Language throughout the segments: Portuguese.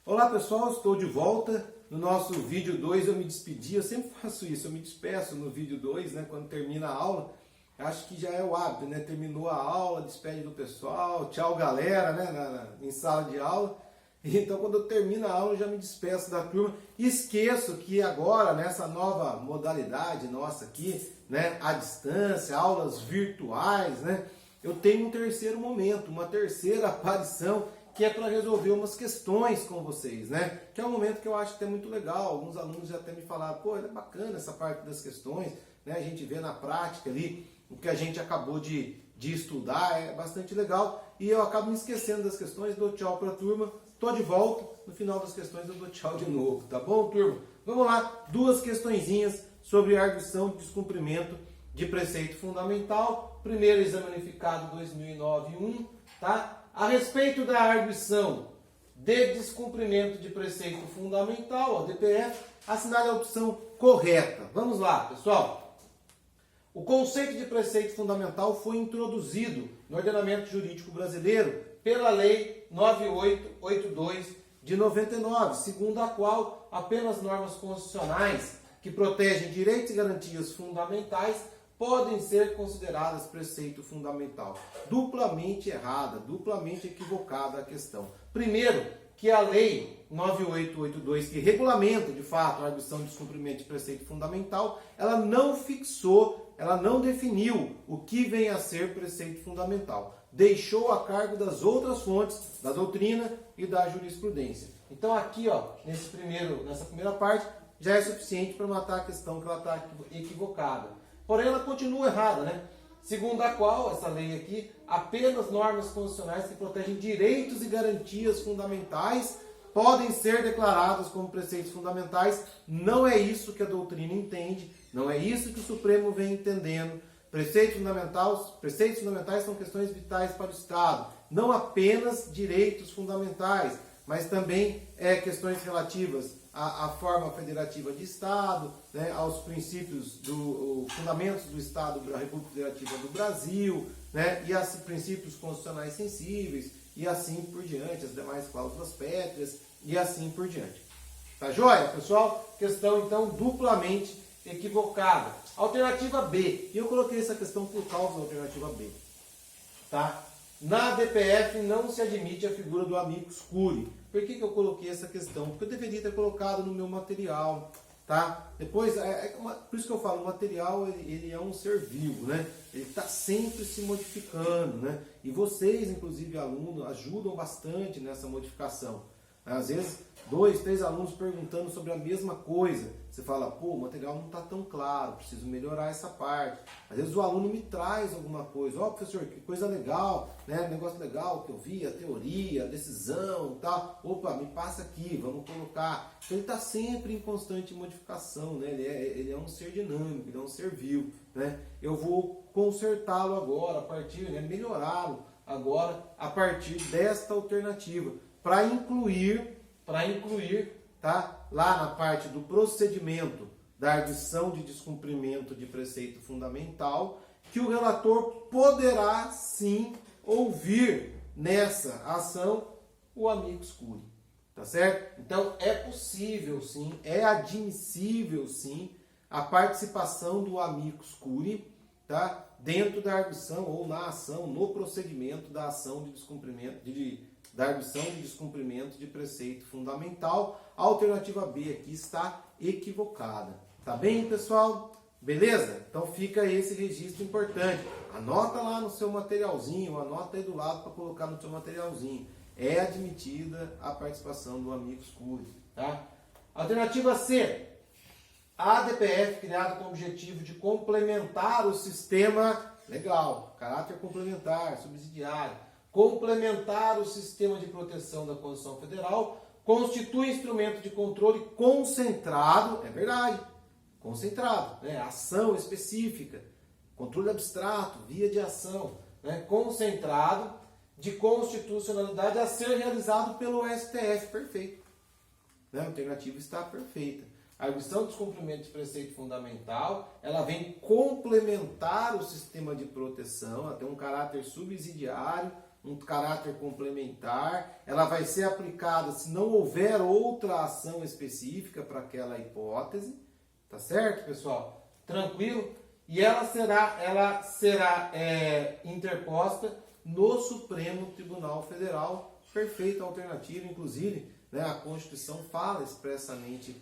Olá pessoal, estou de volta. No nosso vídeo 2 eu me despedi, eu sempre faço isso, eu me despeço no vídeo 2, né, quando termina a aula. Acho que já é o hábito, né? Terminou a aula, despede do pessoal, tchau galera, né, em sala de aula. Então quando eu termino a aula eu já me despeço da turma. Esqueço que agora, nessa nova modalidade nossa aqui, né, à distância, aulas virtuais, né, eu tenho um terceiro momento, uma terceira aparição, que é para resolver umas questões com vocês, né? Que é um momento que eu acho que é muito legal. Alguns alunos já até me falaram, pô, é bacana essa parte das questões, né? A gente vê na prática ali o que a gente acabou de estudar, é bastante legal. E eu acabo me esquecendo das questões, dou tchau para a turma, tô de volta, no final das questões eu dou tchau de novo, tá bom, turma? Vamos lá, duas questõezinhas sobre arguição de descumprimento de preceito fundamental. Primeiro exame unificado 2009-1, tá? A respeito da arguição de descumprimento de preceito fundamental, DPF, assinale a opção correta. Vamos lá, pessoal. O conceito de preceito fundamental foi introduzido no ordenamento jurídico brasileiro pela Lei 9882 de 99, segundo a qual apenas normas constitucionais que protegem direitos e garantias fundamentais podem ser consideradas preceito fundamental. Duplamente errada, duplamente equivocada a questão. Primeiro, que a Lei 9882, que regulamenta, de fato, a arguição de descumprimento de preceito fundamental, ela não fixou, ela não definiu o que vem a ser preceito fundamental. Deixou a cargo das outras fontes, da doutrina e da jurisprudência. Então aqui, ó, nessa primeira parte, já é suficiente para matar a questão que ela está equivocada. Porém, ela continua errada, né? Segundo a qual, essa lei aqui, apenas normas constitucionais que protegem direitos e garantias fundamentais podem ser declaradas como preceitos fundamentais. Não é isso que a doutrina entende, não é isso que o Supremo vem entendendo. Preceitos fundamentais são questões vitais para o Estado, não apenas direitos fundamentais, mas também questões relativas à forma federativa de Estado, né, aos princípios fundamentos do Estado da República Federativa do Brasil, né, e aos princípios constitucionais sensíveis, e assim por diante, as demais cláusulas pétreas, e assim por diante. Tá joia, pessoal? Questão, então, duplamente equivocada. Alternativa B. E eu coloquei essa questão por causa da alternativa B. Tá? Na DPF não se admite a figura do amicus curiae. Por que eu coloquei essa questão? Porque eu deveria ter colocado no meu material, tá? Depois, por isso que eu falo, o material ele é um ser vivo, né? Ele está sempre se modificando, né? E vocês, inclusive alunos, ajudam bastante nessa modificação. Às vezes, 2, 3 alunos perguntando sobre a mesma coisa. Você fala, pô, o material não está tão claro, preciso melhorar essa parte. Às vezes o aluno me traz alguma coisa. Ó, professor, que coisa legal, né? Negócio legal que eu vi, a teoria, a decisão e tal. Opa, me passa aqui, vamos colocar. Então ele está sempre em constante modificação, né? Ele é um ser dinâmico, ele é um ser vivo, né? Eu vou consertá-lo agora, melhorá-lo agora, a partir desta alternativa. Para incluir, tá, lá na parte do procedimento da arguição de descumprimento de preceito fundamental, que o relator poderá sim ouvir nessa ação o amicus curiae, tá certo? Então é possível sim, é admissível sim a participação do amicus curiae, tá, dentro da arguição ou na ação, no procedimento da ação de descumprimento da arguição de descumprimento de preceito fundamental. A alternativa B aqui está equivocada. Tá bem, pessoal? Beleza? Então fica esse registro importante. Anota lá no seu materialzinho, anota aí do lado para colocar no seu materialzinho. É admitida a participação do amicus curiae, tá? Alternativa C. A DPF criada com o objetivo de complementar o sistema legal, caráter complementar, subsidiário, complementar o sistema de proteção da Constituição Federal, constitui instrumento de controle concentrado, é verdade, concentrado, né? Ação específica, controle abstrato, via de ação, né? Concentrado de constitucionalidade a ser realizado pelo STF, perfeito. Né? A alternativa está perfeita. A arguição de descumprimento de preceito fundamental, ela vem complementar o sistema de proteção, ela tem um caráter subsidiário, um caráter complementar, ela vai ser aplicada se não houver outra ação específica para aquela hipótese, tá certo, pessoal? Tranquilo? E ela será interposta no Supremo Tribunal Federal. Perfeita alternativa, inclusive, né, a Constituição fala expressamente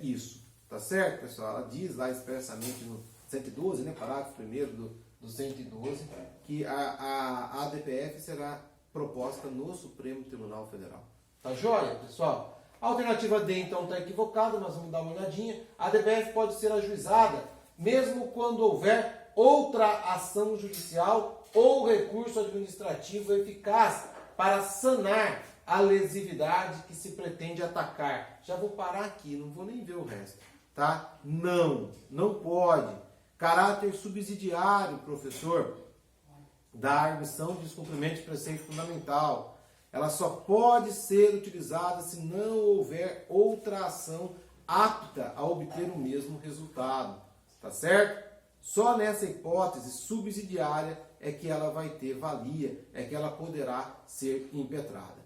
isso, tá certo, pessoal? Ela diz lá expressamente no 112, né, parágrafo 1º do 112, que a ADPF será proposta no Supremo Tribunal Federal. Tá joia, pessoal? A alternativa D, então, está equivocada, mas vamos dar uma olhadinha. A ADPF pode ser ajuizada mesmo quando houver outra ação judicial ou recurso administrativo eficaz para sanar a lesividade que se pretende atacar. Já vou parar aqui, não vou nem ver o resto, tá? Não pode. Caráter subsidiário, professor, da arguição de descumprimento de preceito fundamental. Ela só pode ser utilizada se não houver outra ação apta a obter o mesmo resultado. Tá certo? Só nessa hipótese subsidiária é que ela vai ter valia, é que ela poderá ser impetrada.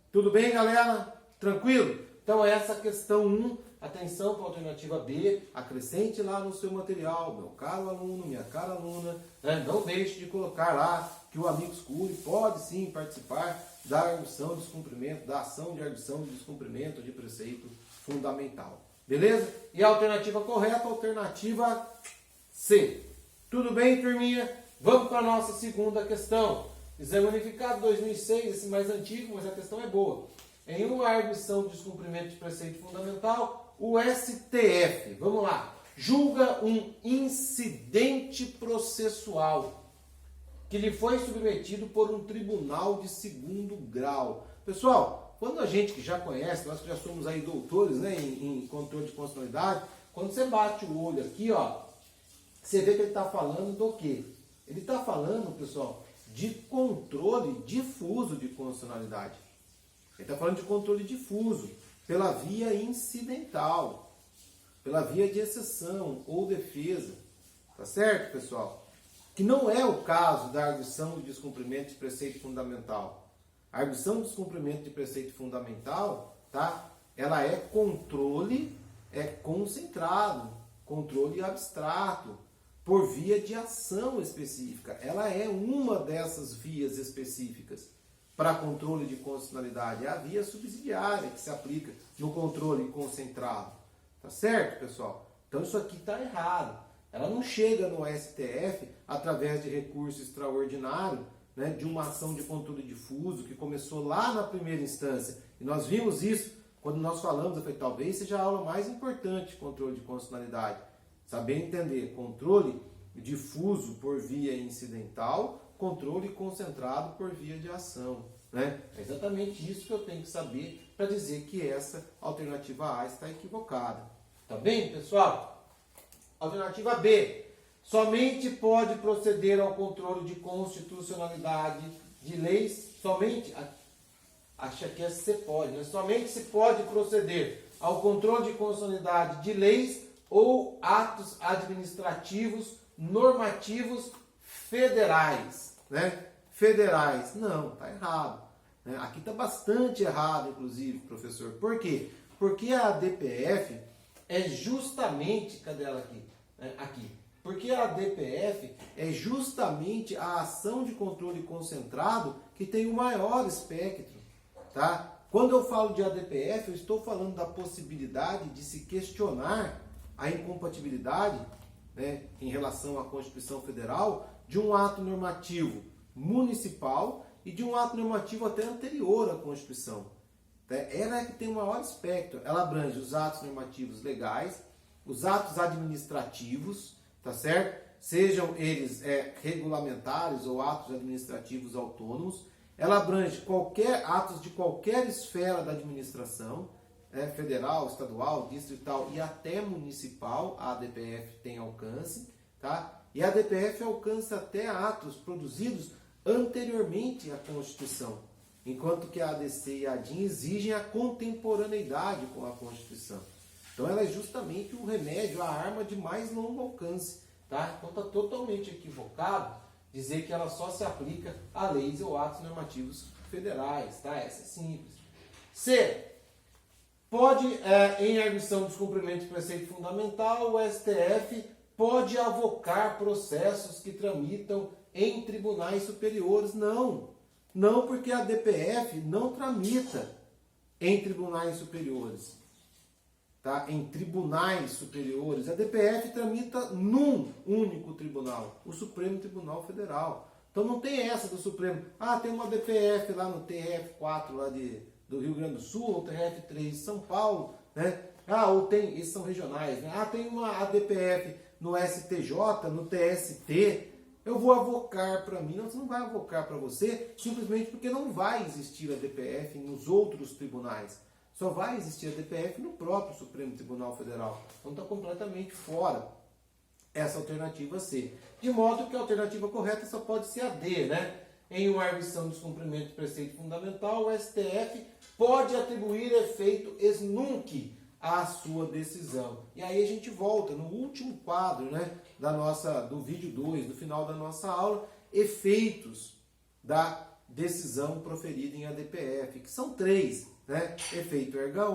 Tudo bem, galera? Tranquilo? Então essa questão 1, atenção para a alternativa B, acrescente lá no seu material, meu caro aluno, minha cara aluna, né? Não deixe de colocar lá que o amigo Scuri pode sim participar da arguição de descumprimento, da ação de arguição de descumprimento de preceito fundamental. Beleza? E a alternativa correta, a alternativa C. Tudo bem, turminha? Vamos para a nossa segunda questão. Exame unificado 2006, esse mais antigo, mas a questão é boa. Em uma arguição de descumprimento de preceito fundamental, o STF, vamos lá, julga um incidente processual que lhe foi submetido por um tribunal de segundo grau. Pessoal, quando a gente que já conhece, nós que já somos aí doutores, né, em controle de constitucionalidade, quando você bate o olho aqui, ó, você vê que ele está falando do quê? Ele está falando, pessoal, de controle difuso de constitucionalidade. Ele está falando de controle difuso pela via incidental, pela via de exceção ou defesa. Tá certo, pessoal? Que não é o caso da arguição de descumprimento de preceito fundamental. A arguição de descumprimento de preceito fundamental, tá? Ela é controle concentrado, controle abstrato, por via de ação específica. Ela é uma dessas vias específicas para controle de constitucionalidade. É a via subsidiária que se aplica no controle concentrado. Tá certo, pessoal? Então isso aqui está errado. Ela não chega no STF através de recurso extraordinário, né, de uma ação de controle difuso que começou lá na primeira instância. E nós vimos isso quando nós falamos, eu falei, talvez seja a aula mais importante de controle de constitucionalidade. Saber entender controle difuso por via incidental, controle concentrado por via de ação. Né? É exatamente isso que eu tenho que saber para dizer que essa alternativa A está equivocada. Tá bem, pessoal? Alternativa B. Somente pode proceder ao controle de constitucionalidade de leis, somente, acha que se pode, né? Somente se pode proceder ao controle de constitucionalidade de leis ou atos administrativos normativos federais, né? Federais. Não, está errado. Né? Aqui está bastante errado, inclusive, professor. Por quê? Porque a ADPF é justamente... Cadê ela aqui? Aqui. Porque a ADPF é justamente a ação de controle concentrado que tem o maior espectro. Tá? Quando eu falo de ADPF, eu estou falando da possibilidade de se questionar a incompatibilidade, né, em relação à Constituição Federal de um ato normativo municipal e de um ato normativo até anterior à Constituição. Ela é que tem o maior espectro. Ela abrange os atos normativos legais, os atos administrativos, tá certo? Sejam eles regulamentares ou atos administrativos autônomos. Ela abrange atos de qualquer esfera da administração, federal, estadual, distrital e até municipal. A ADPF tem alcance, tá? E a ADPF alcança até atos produzidos anteriormente à Constituição, enquanto que a ADC e a ADIM exigem a contemporaneidade com a Constituição. Então ela é justamente o remédio, a arma de mais longo alcance, tá? Então está totalmente equivocado dizer que ela só se aplica a leis ou atos normativos federais, tá? Essa é simples. C. Pode, em arguição do descumprimento do preceito fundamental, o STF pode avocar processos que tramitam em tribunais superiores. Não. Não, porque a DPF não tramita em tribunais superiores. Tá? Em tribunais superiores. A DPF tramita num único tribunal, o Supremo Tribunal Federal. Então não tem essa do Supremo. Ah, tem uma DPF lá no TRF4 lá do Rio Grande do Sul, ou TRF3 de São Paulo, né? Ah, ou tem, esses são regionais, né? Ah, tem uma ADPF no STJ, no TST. Eu vou avocar para mim. Não, você não vai avocar para você, simplesmente porque não vai existir a DPF nos outros tribunais. Só vai existir a DPF no próprio Supremo Tribunal Federal. Então está completamente fora essa alternativa C. De modo que a alternativa correta só pode ser a D, né? Em uma arguição de descumprimento do preceito fundamental, o STF pode atribuir efeito ex nunc à sua decisão. E aí a gente volta no último quadro, né, do vídeo 2, do final da nossa aula, efeitos da decisão proferida em ADPF, que são 3, né? Efeito erga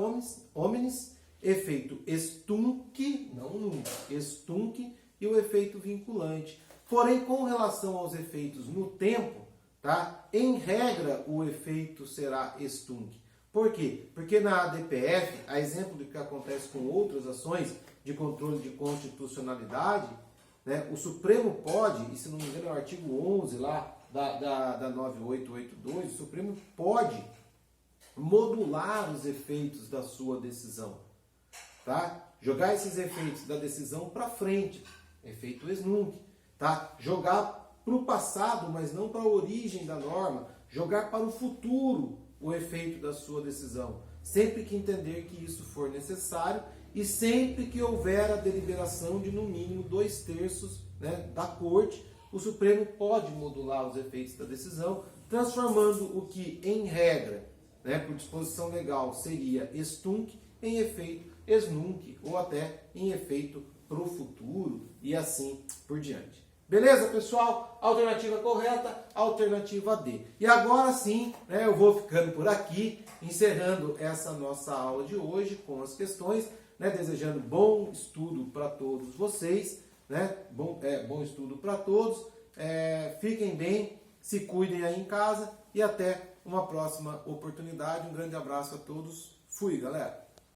omnes, efeito extunc, não nunc, extunc, e o efeito vinculante. Porém, com relação aos efeitos no tempo, tá? Em regra, o efeito será extunc. Por quê? Porque na ADPF, a exemplo do que acontece com outras ações de controle de constitucionalidade, né, o Supremo pode, e se não me engano é o artigo 11 lá da 9882, o Supremo pode modular os efeitos da sua decisão. Tá? Jogar esses efeitos da decisão para frente, efeito ex nunc. Tá? Jogar para o passado, mas não para a origem da norma. Jogar para o futuro o efeito da sua decisão. Sempre que entender que isso for necessário e sempre que houver a deliberação de no mínimo 2/3, né, da corte, o Supremo pode modular os efeitos da decisão, transformando o que, em regra, né, por disposição legal, seria extunc, em efeito ex nunc, ou até em efeito pro futuro, e assim por diante. Beleza, pessoal? Alternativa correta, alternativa D. E agora sim, né, eu vou ficando por aqui, encerrando essa nossa aula de hoje com as questões, né, desejando bom estudo para todos vocês, né, bom estudo para todos, fiquem bem, se cuidem aí em casa e até uma próxima oportunidade. Um grande abraço a todos. Fui, galera!